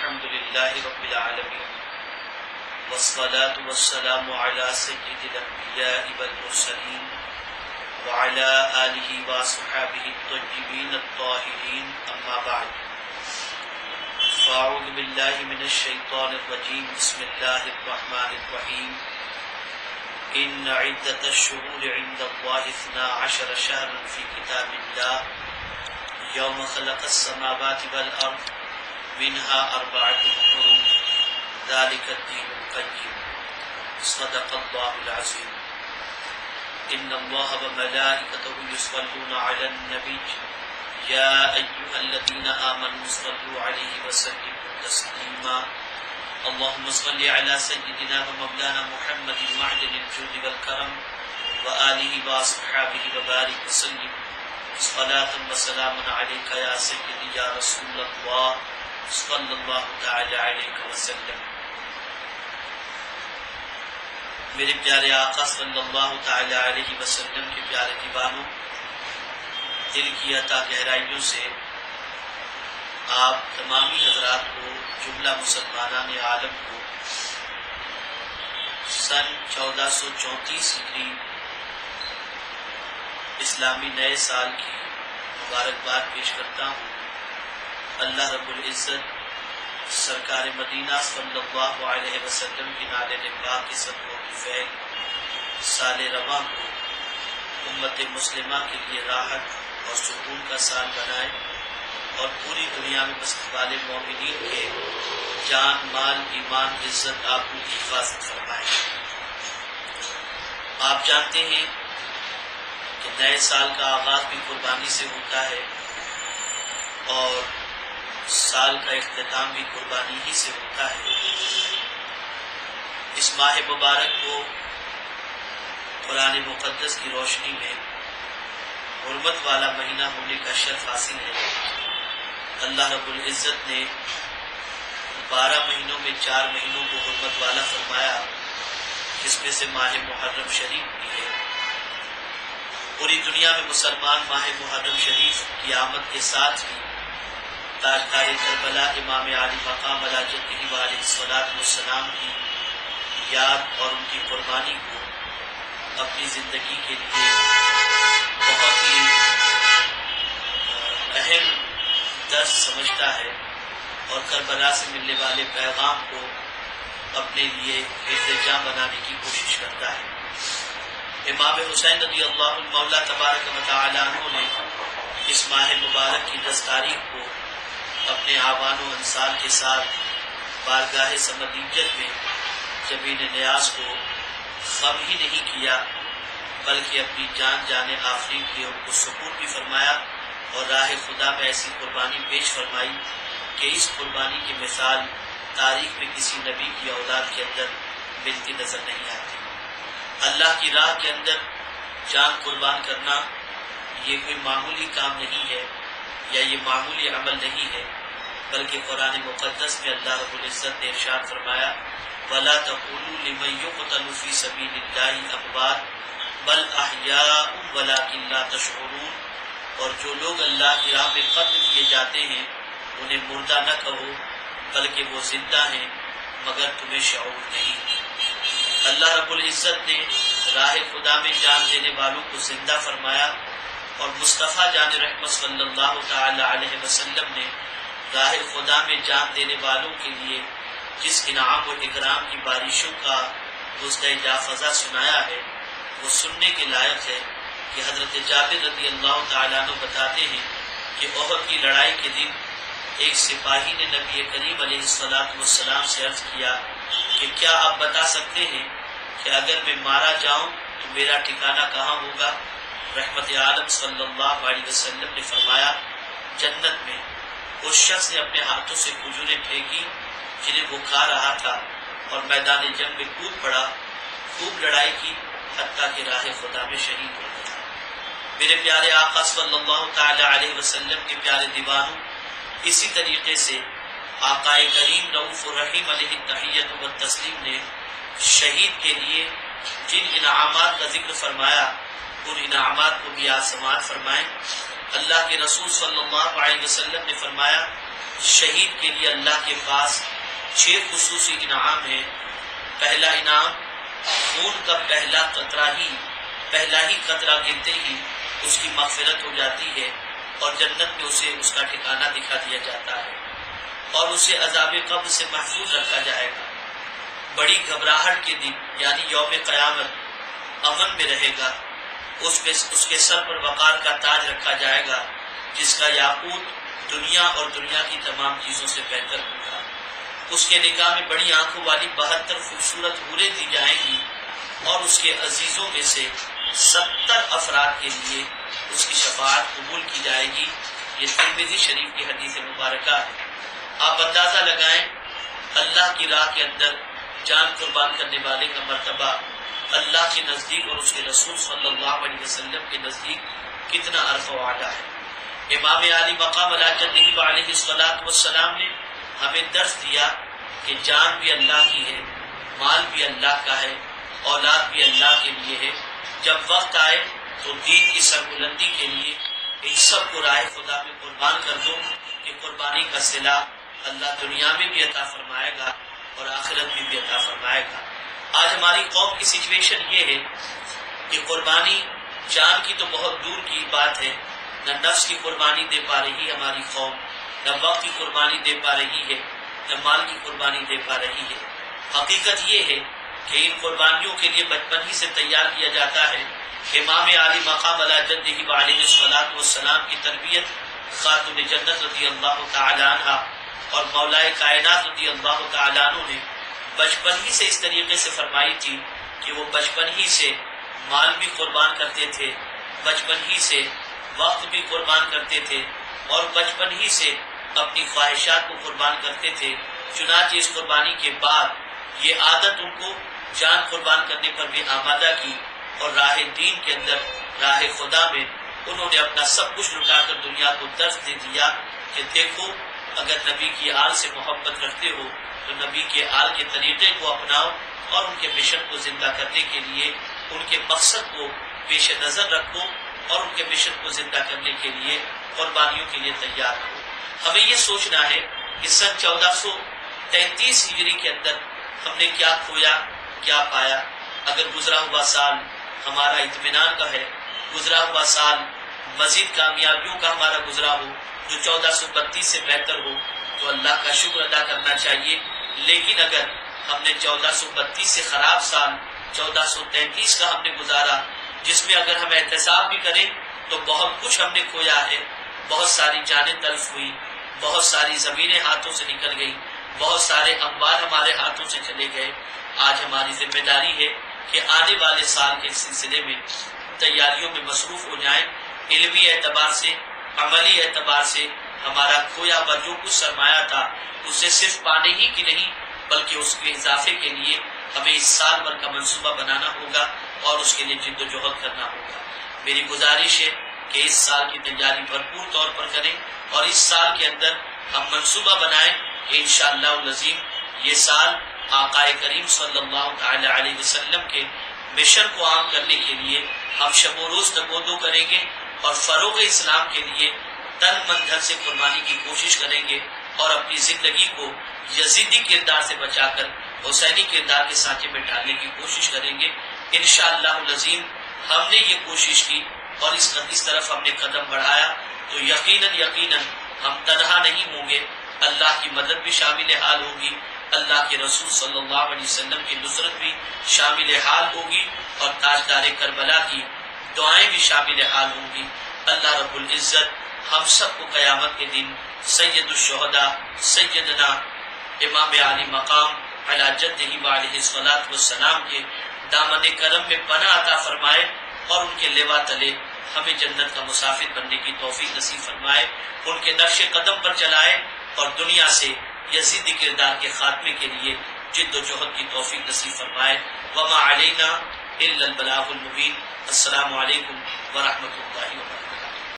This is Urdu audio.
الحمد لله رب العالمين والصلاة والسلام على سيد الأنبياء والمرسلين وعلى آله وصحبه الطيبين الطاهرين أما بعد فأعوذ بالله من الشيطان الرجيم بسم الله الرحمن الرحيم إن عدة الشهور عند الله 12 شهرا في كتاب الله يوم خلق السماوات والأرض منها 4 حرم ذلك الدين القيم صدق الله العظيم إن الله وملائكته يصلون على النبي يا أيها الذين آمنوا صلوا عليه وسلموا تسليما اللهم صل على سيدنا ومولانا محمد معدن الجود والكرم وآله وأصحابه وبارك وسلم صلاة وسلام عليك يا سيدي يا رسول الله صلی اللہ تعالی علیہ وسلم۔ میرے پیارے آقا صلی اللہ تعالی علیہ وسلم کے پیارے دیوانوں، دل کی عطا گہرائیوں سے آپ تمامی حضرات کو، جملہ مسلمانان عالم کو سن 1434 ہجری اسلامی نئے سال کی مبارکباد پیش کرتا ہوں۔ اللہ رب العزت سرکار مدینہ صلی اللہ علیہ وسلم کی نالے پاک کی صدقوں کی فیض سال رواں کو امت مسلمہ کے لیے راحت اور سکون کا سال بنائے اور پوری دنیا میں بسنے والے مومنین کے جان مال ایمان عزت آبرو کی حفاظت فرمائے۔ آپ جانتے ہیں کہ نئے سال کا آغاز بھی قربانی سے ہوتا ہے اور سال کا اختتام بھی قربانی ہی سے ہوتا ہے۔ اس ماہ مبارک کو قرآن مقدس کی روشنی میں حرمت والا مہینہ ہونے کا شرف حاصل ہے۔ اللہ رب العزت نے 12 مہینوں میں 4 مہینوں کو حرمت والا فرمایا، جس میں سے ماہ محرم شریف بھی ہے۔ پوری دنیا میں مسلمان ماہ محرم شریف کی آمد کے ساتھ ہی تاجدار کربلا امام علی مقام علی جدہ علیہ الصلوۃ والسلام کی یاد اور ان کی قربانی کو اپنی زندگی کے لیے بہت ہی اہم درس سمجھتا ہے اور کربلا سے ملنے والے پیغام کو اپنے لیے احتجاج بنانے کی کوشش کرتا ہے۔ امام حسین رضی اللہ المولا تبارک و تعالی عنہ نے اس ماہ مبارک کی 10 تاریخ کو اپنے آوان و انصار کے ساتھ بارگاہ سمدیجت میں جبین نیاز کو خم ہی نہیں کیا بلکہ اپنی جان جانے آفرین کی ان کو سکون بھی فرمایا اور راہ خدا میں ایسی قربانی پیش فرمائی کہ اس قربانی کی مثال تاریخ میں کسی نبی کی اولاد کے اندر ملتی نظر نہیں آتی۔ اللہ کی راہ کے اندر جان قربان کرنا یہ کوئی معمولی کام نہیں ہے یا یہ معمولی عمل نہیں ہے، بلکہ قرآن مقدس میں اللہ رب العزت نے ارشاد فرمایا وَلَا تَقُولُوا لِمَن يُقْتَلُ فِي سَبِيلِ اللَّهِ أَمْوَاتٌ بَلْ أَحْيَاءٌ وَلَٰكِن لَّا تَشْعُرُونَ، اور جو لوگ اللہ کی راہ میں قتل کیے جاتے ہیں انہیں مردہ نہ کہو بلکہ وہ زندہ ہیں مگر تمہیں شعور نہیں۔ اللہ رب العزت نے راہ خدا میں جان دینے والوں کو زندہ فرمایا اور مصطفیٰ جان رحمت صلی اللہ تعالی علیہ وسلم نے راہ خدا میں جان دینے والوں کے لیے جس انعام و اکرام کی بارشوں کا گزدہ جافزہ سنایا ہے وہ سننے کے لائق ہے کہ حضرت جابر رضی اللہ تعالیٰ عنہ بتاتے ہیں کہ احد کی لڑائی کے دن ایک سپاہی نے نبی کریم علیہ السلام سے عرض کیا کہ کیا آپ بتا سکتے ہیں کہ اگر میں مارا جاؤں تو میرا ٹھکانہ کہاں ہوگا؟ رحمت عالم صلی اللہ علیہ وسلم نے فرمایا جنت میں۔ اس شخص نے اپنے ہاتھوں سے کھجوریں پھینکی جنہیں وہ کھا رہا تھا اور میدان جنگ میں کود پڑا، خوب لڑائی کی حتیٰ کہ راہ خدا میں شہید ہو گیا۔ میرے پیارے آقا صلی اللہ تعالی علیہ وسلم کے پیارے دیوانوں، اسی طریقے سے آقا کریم رؤوف الرحیم علیہ التحیۃ والتسلیم نے شہید کے لیے جن انعامات کا ذکر فرمایا ان انعامات کو بھی آج سماعت فرمائیں۔ اللہ کے رسول صلی اللہ علیہ وسلم نے فرمایا شہید کے لیے اللہ کے پاس 6 خصوصی انعام ہیں۔ پہلا انعام، خون کا پہلا ہی قطرہ گرتے ہی اس کی مغفرت ہو جاتی ہے اور جنت میں اسے اس کا ٹھکانہ دکھا دیا جاتا ہے اور اسے عذاب قبر سے محفوظ رکھا جائے گا۔ بڑی گھبراہٹ کے دن یعنی یوم قیامت امن میں رہے گا، اس کے سر پر وقار کا تاج رکھا جائے گا جس کا یاقوت دنیا اور دنیا کی تمام چیزوں سے بہتر ہوگا۔ اس کے نگاہ میں بڑی آنکھوں والی 72 خوبصورت حوریں دی جائیں گی اور اس کے عزیزوں میں سے 70 افراد کے لیے اس کی شفاعت قبول کی جائے گی۔ یہ ترمذی شریف کی حدیث مبارکہ ہے۔ آپ اندازہ لگائیں اللہ کی راہ کے اندر جان قربان کرنے والے کا مرتبہ اللہ کے نزدیک اور اس کے رسول صلی اللہ علیہ وسلم کے نزدیک کتنا عرف و اعلیٰ ہے۔ امام علی مقام علی جدہ علیہ الصلوۃ والسلام نے ہمیں درس دیا کہ جان بھی اللہ کی ہے، مال بھی اللہ کا ہے، اولاد بھی اللہ کے لیے ہے۔ جب وقت آئے تو دین کی سربلندی کے لیے ان سب کو راہ خدا میں قربان کر دو کہ قربانی کا صلہ اللہ دنیا میں بھی عطا فرمائے گا اور آخرت میں بھی عطا فرمائے گا۔ آج ہماری قوم کی سچویشن یہ ہے کہ قربانی جان کی تو بہت دور کی بات ہے، نہ نفس کی قربانی دے پا رہی ہماری قوم، نہ وقت کی قربانی دے پا رہی ہے، نہ مال کی قربانی دے پا رہی ہے۔ حقیقت یہ ہے کہ ان قربانیوں کے لیے بچپن ہی سے تیار کیا جاتا ہے۔ امام علی مقام علی جدہ علیہ الصلوۃ والسلام کی تربیت خاتون جنت رضی اللہ تعالی عنہا اور مولائے کائنات رضی اللہ تعالی عنہ نے بچپن ہی سے اس طریقے سے فرمائی تھی کہ وہ بچپن ہی سے مال بھی قربان کرتے تھے، بچپن ہی سے وقت بھی قربان کرتے تھے اور بچپن ہی سے اپنی خواہشات کو قربان کرتے تھے۔ چنانچہ اس قربانی کے بعد یہ عادت ان کو جان قربان کرنے پر بھی آمادہ کی اور راہ دین کے اندر، راہ خدا میں انہوں نے اپنا سب کچھ لٹا کر دنیا کو درس دے دیا کہ دیکھو اگر نبی کی آل سے محبت رکھتے ہو تو نبی کے آل کے طریقے کو اپناؤ اور ان کے مشن کو زندہ کرنے کے لیے ان کے مقصد کو پیش نظر رکھو اور ان کے مشن کو زندہ کرنے کے لیے قربانیوں کے لیے تیار ہو۔ ہمیں یہ سوچنا ہے کہ سن 1433 ہجری کے اندر ہم نے کیا کھویا، کیا پایا۔ اگر گزرا ہوا سال ہمارا اطمینان کا ہے، گزرا ہوا سال مزید کامیابیوں کا ہمارا گزرا ہو جو 1432 سے بہتر ہو تو اللہ کا شکر ادا کرنا چاہیے۔ لیکن اگر ہم نے 1432 سے خراب سال 1433 کا ہم نے گزارا جس میں اگر ہم احتساب بھی کریں تو بہت کچھ ہم نے کھویا ہے، بہت ساری جانیں تلف ہوئی، بہت ساری زمینیں ہاتھوں سے نکل گئی، بہت سارے انبار ہمارے ہاتھوں سے چلے گئے۔ آج ہماری ذمہ داری ہے کہ آنے والے سال کے سلسلے میں تیاریوں میں مصروف ہو جائیں، علمی اعتبار سے، عملی اعتبار سے ہمارا کھویا ہوا جو کچھ سرمایہ تھا اسے صرف پانے ہی کی نہیں بلکہ اس کے اضافے کے لیے ہمیں اس سال بھر کا منصوبہ بنانا ہوگا اور اس کے لیے جد و جہد کرنا ہوگا۔ میری گزارش ہے کہ اس سال کی تیاری بھرپور طور پر کریں اور اس سال کے اندر ہم منصوبہ بنائیں کہ انشاءاللہ العظیم یہ سال آقا کریم صلی اللہ تعالی علیہ وسلم کے مشن کو عام کرنے کے لیے ہم شب و روز تگودو کریں گے اور فروغ اسلام کے لیے تن من دھن سے قربانی کی کوشش کریں گے اور اپنی زندگی کو یزیدی کردار سے بچا کر حسینی کردار کے سانچے میں ڈالنے کی کوشش کریں گے۔ انشاءاللہ العظیم ہم نے یہ کوشش کی اور اس طرف ہم نے قدم بڑھایا تو یقیناً ہم تنہا نہیں ہوں گے، اللہ کی مدد بھی شامل حال ہوگی، اللہ کے رسول صلی اللہ علیہ وسلم کی نصرت بھی شامل حال ہوگی اور تاجدار کربلا کی دعائیں بھی شامل حال ہوں گی۔ اللہ رب العزت ہم سب کو قیامت کے دن سید الشہداء سیدنا امام علی مقام علی جدہ علیہ الصلوۃ والسلام کے دامن کرم میں پناہ عطا فرمائے اور ان کے لوا تلے ہمیں جنت کا مسافر بننے کی توفیق نصیب فرمائے، ان کے نقش قدم پر چلائے اور دنیا سے یزیدی کردار کے خاتمے کے لیے جد و جہد کی توفیق نصیب فرمائے۔ وما علینا الا البلاغ المبین۔ السلام علیکم ورحمۃ اللہ وبرکاتہ۔